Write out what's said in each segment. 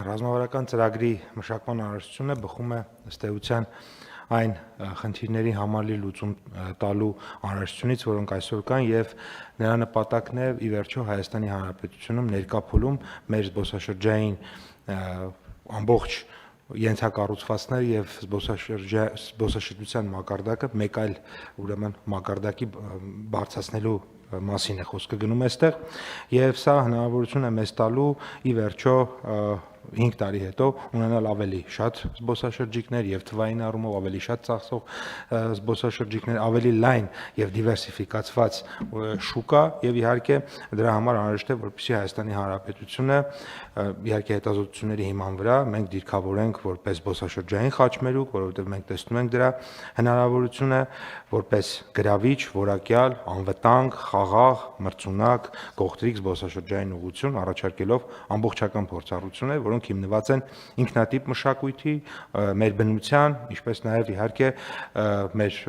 Ռազմավարական ծրագրի մշակման անհրաժեշտությունը բխում է ըստ էության այն խնդիրների համալիր լուծում տալու անհրաժեշտությունից, որոնք այսօր կան, եւ նրա նպատակն է ի վերջո Հայաստանի Հանրապետությունում ներկա փուլում մեր զբոսաշրջային ամբողջ ենթակառուցվածքները եւ զբոսաշրջության մակարդակը մեկ այլ ուրեմն մակարդակի բարձրացնելու մասին է խոսքը գնում այստեղ եւ սա հնարավորություն է մեզ տալու ի վերջո 5 տարի հետո ունենալ ավելի շատ զբոսաշրջիկներ եւ թվային առումով ավելի շատ ծախսող զբոսաշրջիկներ, ավելի լայն եւ դիվերսիֆիկացված շուկա եւ իհարկե դրա համար անհրաժեշտ է որպեսզի Հայաստանի Հանրապետությունը իհարկե հետազոտությունների հիման վրա մենք դիրքավորենք որպես զբոսաշրջային խաչմերուկ, որովհետեւ մենք տեսնում ենք դրա հնարավորությունը որպես գրավիչ, որակյալ, անվտանգ, խաղաղ, մրցունակ, գողտրիկ զբոսաշրջային ուղղություն առաջարկելով ամբողջական փորձառություններ, որոնք հիմնված են ինքնատիպ մշակույթի, մեր բնության, ինչպես նաև իհարկե մեր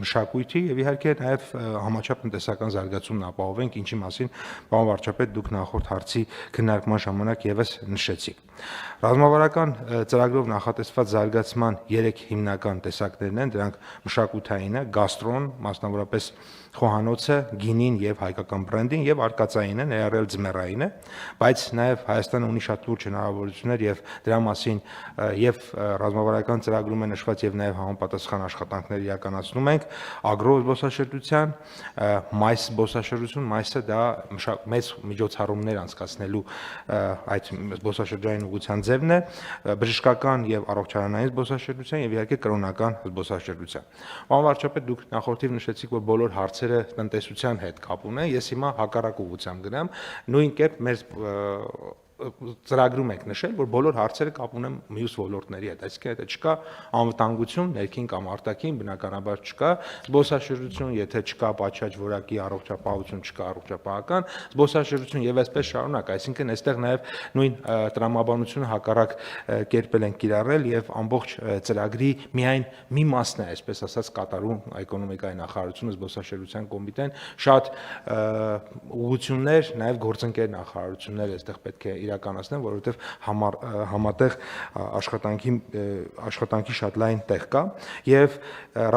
մշակույթի եւ իհարկե նաև համաչափ տնտեսական զարգացումն ապահովենք, ինչի մասին պարոն վարչապետ դուք նախորդ հարցի քննարկման ժամանակ եւս նշեցիք։ Ռազմավարական ծրագրով նախատեսված զարգացման 3 հիմնական տեսակներն են, դրանք մշակութայինը, գաստրոն, մասնավորապես խոհանոցը, գինին եւ հայկական բրենդին եւ արկածայինը, ներառյալ ձմեռայինը, բայց նաեւ Հայաստանը ունի շատ լուրջ հնարավորություններ եւ դրա մասին եւ ռազմավարական ծրագրում է նշված եւ նաեւ համապատասխան աշխատանքներ իրականացնում ենք ագրո զբոսաշրջության, մայս զբոսաշրջություն, մայսը դա մեծ միջոցառումներ անցկացնելու այդ զբոսաշրջային ուղղության ձևն է, բժշկական եւ առողջարանային զբոսաշրջության եւ իհարկե կրոնական զբոսաշրջության։ Պարոն վարչապետ, դուք նախորդիվ նշեցիք, որ բոլոր հարցերը տնտեսության հետ կապ ունեն, ես հիմա հակառակ ուղղությամբ գնամ, նույն կերպ մեր ծրագրում ենք նշել, որ բոլոր հարցերը կապ ունեն մյուս ոլորտների հետ, այսինքն եթե չկա անվտանգություն, ներքին կամ արտաքին, բնականաբար չկա զբոսաշրջություն, եթե չկա պատշաճ որակի առողջապահություն, չկա առողջապահական զբոսաշրջություն եւ այսպես շարունակ, այսինքն այստեղ նաեւ նույն տրամաբանությունը հակառակ կերպել են կիրառել եւ ամբողջ ծրագրի միայն մի մասն է, այսպես ասած, կատարում էկոնոմիկայի նախարարությունը, զբոսաշրջության կոմիտեն, շատ ուղղություններ, նաեւ գործընկեր նախարարություններ այստեղ պետք է իրականացնեն, որովհետև համատեղ աշխատանքի շատ լայն տեղ կա եւ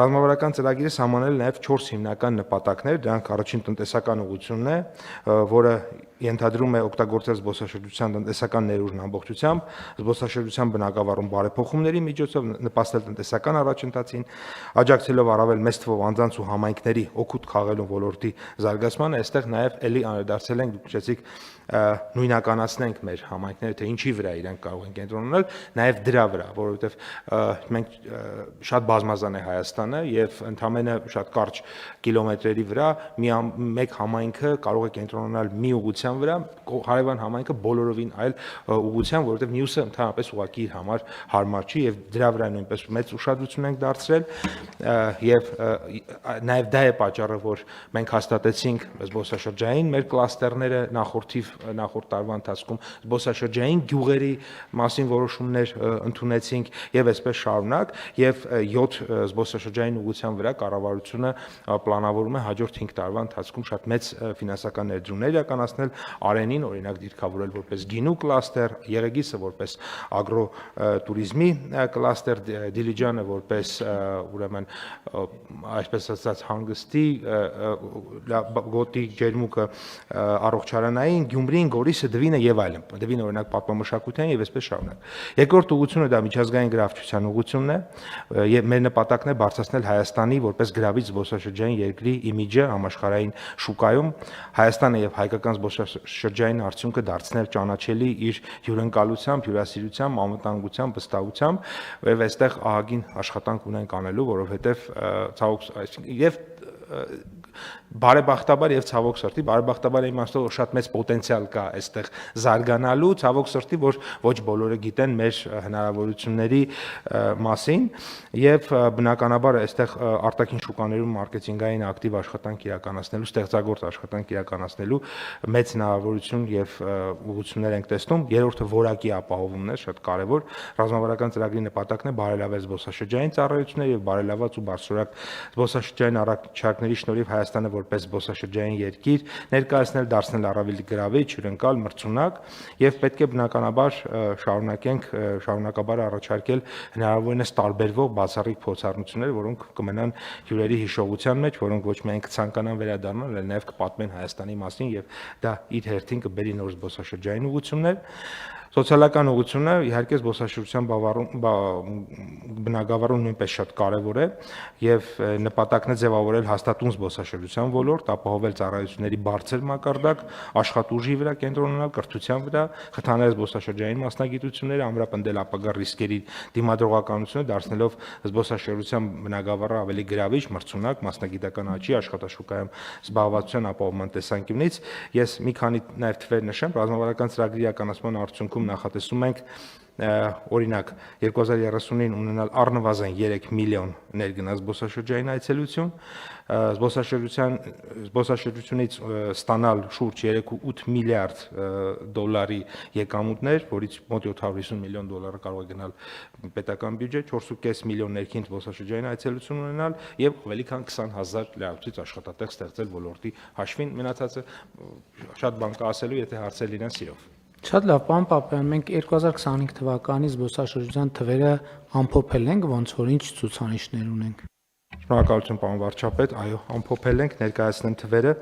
ռազմավարական ծրագիրը սահմանել է նաեւ 4 հիմնական նպատակներ, դրանք առաջին տնտեսական ուղղությունն է, որը ենթադրում է օգտագործել զբոսաշրջության տնտեսական ներուժն ամբողջությամբ, զբոսաշրջության բնակավարում բարեփոխումների միջոցով նպաստել տնտեսական առաջընթացին, աջակցելով առավել մեծ թվով անձանց ու համայնքների օգուտ քաղելու ոլորտի զարգացմանը, այստեղ նաեւ էլի անդրադարձել ենք, դուք նշեցիք նույնականացնենք մեր համայնքները, թե ինչի վրա իրենք կարող են կենտրոնանալ, նաև դրա վրա, որովհետև մենք շատ բազմազան է Հայաստանը եւ ընդամենը շատ կարճ կիլոմետրերի վրա մեկ համայնքը կարող է կենտրոնանալ մի ուղղության վրա, հարևան համայնքը բոլորովին այլ ուղղության, որովհետև մյուսը ընդհանրապես ուղղակի իր համար հարմար չի եւ դրա վրա նույնպես մեծ ուշադրություն ենք դարձրել եւ նաև դա է պատճառը, որ մենք հաստատեցինք զբոսաշրջային մեր կլաստերները նախորդ տարվա ընթացքում զբոսաշրջային գյուղերի մասին որոշումներ ընդունեցինք եւ այսպես շարունակ եւ 7 զբոսաշրջային ուղղության վրա կառավարությունը պլանավորում է հաջորդ 5 տարվա ընթացքում շատ մեծ ֆինանսական ներդրումներ իրականացնել Արենին օրինակ դիրքավորել որպես գինու կլաստեր, Եղեգիսը որպես ագրո տուրիզմի կլաստեր, Դիլիջանը որպես ուրեմն այսպես ասած հանգստի գոտի ջերմուկը առողջարանային, Գյումրին, Գորիսը, Դվինը եւ այլն։ Դվինը օրինակ պատմամշակութային եւ այսպես շարունակ։ Երկրորդ ուղղությունը դա միջազգային գրավչության ուղղությունն է եւ մեր նպատակն է բարձրացնել Հայաստանի որպես գրավիչ զբոսաշրջային երկրի իմիջը համաշխարհային շուկայում, Հայաստանը եւ հայկական զբոսաշրջային արդյունքը դարձնել ճանաչելի իր հյուրընկալությամբ, հյուրասիրությամբ, անվտանգությամբ, վստահությամբ եւ այստեղ ահագին աշխատանք ունենք անելու, որովհետեւ ցավոք եւ բարեբախտաբար եւ ցավոք սրտի, բարեբախտաբար իմաստով որ շատ մեծ պոտենցիալ կա այստեղ զարգանալու, ցավոք սրտի որ ոչ բոլորը գիտեն մեր հնարավորությունների մասին եւ բնականաբար այստեղ արտաքին շուկաներում մարքեթինգային ակտիվ աշխատանք իրականացնելու, ստեղծագործ աշխատանք իրականացնելու մեծ հնարավորություն եւ ուղղություններ ենք տեսնում։ Երրորդը որակի ապահովումն է, շատ կարեւոր։ Ռազմավարական ծրագրի նպատակն է բարելավել զբոսաշրջային ծառայությունները եւ բարելաված ու բարձրորակ զբոսաշրջային առաջարկների շնորհիվ Հայաստանը որպես զբոսաշրջային երկիր ներկայացնել, դարձնել առավել գրավիչ, հյուրընկալ, մրցունակ եւ պետք է բնականաբար շարունակաբար առաջարկել հնարավորինս տարբերվող բացառիկ փորձառություններ, որոնք կմնան հյուրերի հիշողության մեջ, որոնք ոչ միայն կցանկանան վերադառնալ, այլ նաեւ կպատմեն Հայաստանի մասին եւ դա իր հերթին կբերի նոր զբոսաշրջային ուղղություններ։ Սոցիալական ուղղությունը իհարկե զբոսաշրջության բնագավառում նույնպես շատ կարևոր է եւ նպատակն է ձևավորել հաստատուն զբոսաշրջության ոլորտ, ապահովել ծառայությունների բարձր մակարդակ, աշխատուժի վրա կենտրոնանալ, կրթության վրա, խթանել զբոսաշրջային մասնագիտությունները, ամրապնդել ապագա ռիսկերի դիմադրողականությունը, դարձնելով զբոսաշրջության բնագավառը ավելի գրավիչ, մրցունակ, մասնագիտական աճի, աշխատաշուկայում զբաղվածության ապահովման տեսանկյունից։ Ես մի քանի նաեւ թվեր նշեմ, ռազմավարական ծրագրի իրականացման արդյունքում նախատեսում ենք օրինակ 2030-ին ունենալ առնվազն 3 միլիոն ներգնաց զբոսաշրջային այցելություն, զբոսաշրջությունից ստանալ շուրջ 3.8 միլիարդ դոլարի եկամուտներ, որից մոտ 750 միլիոն դոլարը կարող է գնալ պետական բյուջետ, 4.5 միլիոն ներքին զբոսաշրջային այցելություն ունենալ եւ ավելի քան 20,000 լրացուցիչ աշխատատեղ ստեղծել ոլորտի հաշվին։ Մնացածը շատ բան կա ասելու, եթե հարցեր լինեն սիրով։ Շատ լավ, պարոն Պապյան, մենք 2025 թվականի զբոսաշրջության թվերը ամփոփել ենք, ոնց որ ինչ ցուցանիշներ ունենք։ Շնորհակալություն, պարոն վարչապետ, այո, ամփոփել ենք, ներկայացնեմ թվերը,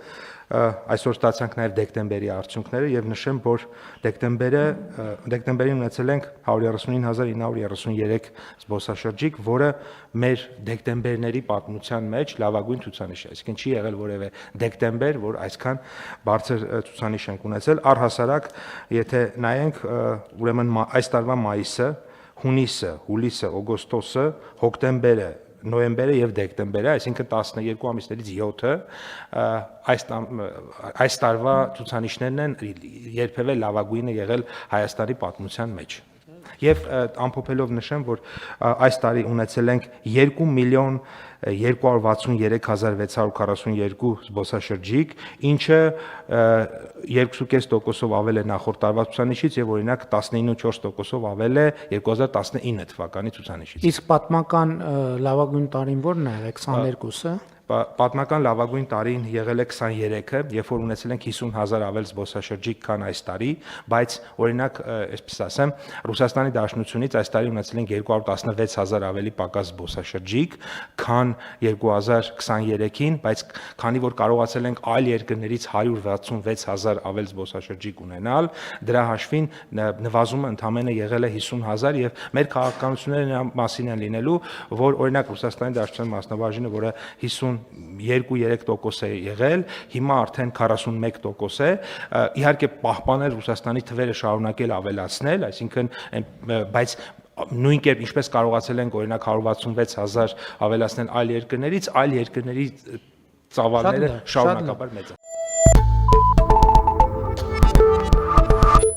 այսօր ստացանք նաև դեկտեմբերի արդյունքները եւ նշեմ, որ դեկտեմբերին ունեցել ենք 139,933 զբոսաշրջիկ, որը մեր դեկտեմբերների պատմության մեջ լավագույն ցուցանիշ է, այսինքն չի եղել որևէ դեկտեմբեր, որ այսքան բարձր ցուցանիշ ենք ունեցել, առհասարակ, եթե նայենք, ուրեմն այս տարվա մայիսը, հունիսը, հուլիսը, օգոստոսը, հոկտեմբերը, նոյեմբերը եւ դեկտեմբերը, այսինքն 12 ամիսներից 7-ը այս տարվա ցուցանիշներն են երբևէ լավագույնը եղել Հայաստանի պատմության մեջ։ Եվ ամփոփելով նշեմ, որ այս տարի ունեցել ենք 2 միլիոն 263,642 զբոսաշրջիկ, ինչը 2.5%-ով ավել է նախորդ տարվա ցուցանիշից եւ օրինակ 19.4%-ով ավել է 2019 թվականի ցուցանիշից։ Իսկ պատմական լավագույն տարին ո՞րն է, 22-ը։ Պատմական լավագույն տարին եղել է 23-ը, երբ որ ունեցել ենք 50,000 ավել զբոսաշրջիկ, քան այս տարի, բայց օրինակ, այսպես ասեմ, Ռուսաստանի Դաշնությունից այս տարի ունեցել ենք 216,000 ավելի պակաս զբոսաշրջիկ, քան 2023-ին, բայց քանի որ կարողացել ենք այլ երկրներից 166,000 ավել զբոսաշրջիկ ունենալ, դրա հաշվին նվազումը ընդամենը եղել է 50,000 եւ մեր քաղաքականությունները նրա մասին են լինելու, որ օրինակ Ռուսաստանի Դաշնության մասնաբաժինը, որը 52-3% է եղել, հիմա արդեն 41% է, իհարկե պահպանել Ռուսաստանի թվերը շարունակել ավելացնել, այսինքն բայց նույն կերպ ինչպես կարողացել ենք օրինակ 166,000 ավելացնել այլ երկրների ծավալները շարունակաբար մեծ են։